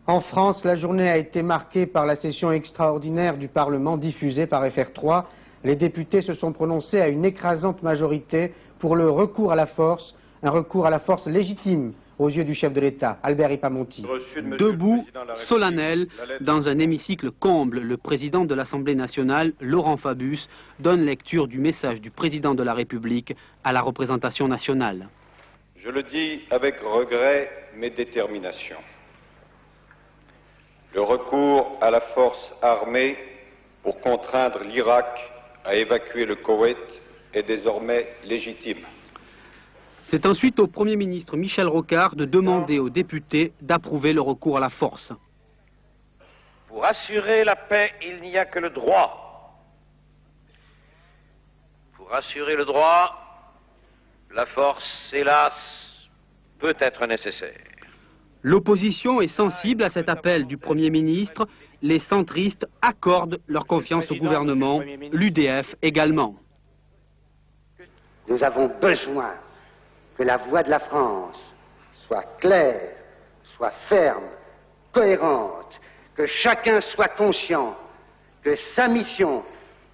En France, la journée a été marquée par la session extraordinaire du Parlement diffusée par FR3. Les députés se sont prononcés à une écrasante majorité pour le recours à la force, un recours à la force légitime aux yeux du chef de l'État, Albert Ipamonti. Debout, solennel, dans un hémicycle comble, le président de l'Assemblée nationale, Laurent Fabius, donne lecture du message du président de la République à la représentation nationale. Je le dis avec regret mais détermination. Le recours à la force armée pour contraindre l'Irak à évacuer le Koweït est désormais légitime. C'est ensuite au Premier ministre Michel Rocard de demander aux députés d'approuver le recours à la force. Pour assurer la paix, il n'y a que le droit. Pour assurer le droit, la force, hélas, peut être nécessaire. L'opposition est sensible à cet appel du Premier ministre. Les centristes accordent leur confiance au gouvernement, l'UDF également. Nous avons besoin que la voix de la France soit claire, soit ferme, cohérente, que chacun soit conscient que sa mission,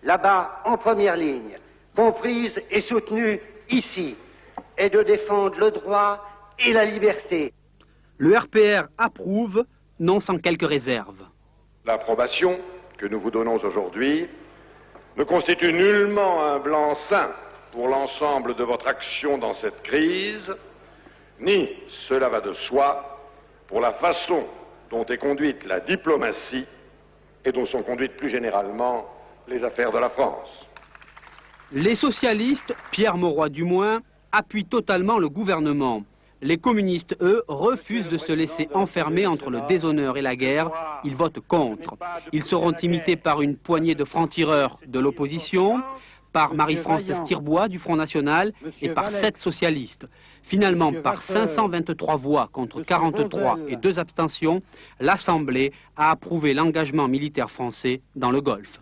là-bas en première ligne, comprise et soutenue ici, est de défendre le droit et la liberté. Le RPR approuve, non sans quelques réserves. L'approbation que nous vous donnons aujourd'hui ne constitue nullement un blanc-seing pour l'ensemble de votre action dans cette crise, ni, cela va de soi, pour la façon dont est conduite la diplomatie et dont sont conduites plus généralement les affaires de la France. Les socialistes, Pierre Mauroy du moins, appuient totalement le gouvernement. Les communistes, eux, refusent de se laisser enfermer entre le déshonneur et la guerre. Ils votent contre. Ils seront imités par une poignée de francs-tireurs de l'opposition, par Marie-France Stirbois du Front National et par 7 socialistes. Finalement, par 523 voix contre 43 et 2 abstentions, l'Assemblée a approuvé l'engagement militaire français dans le Golfe.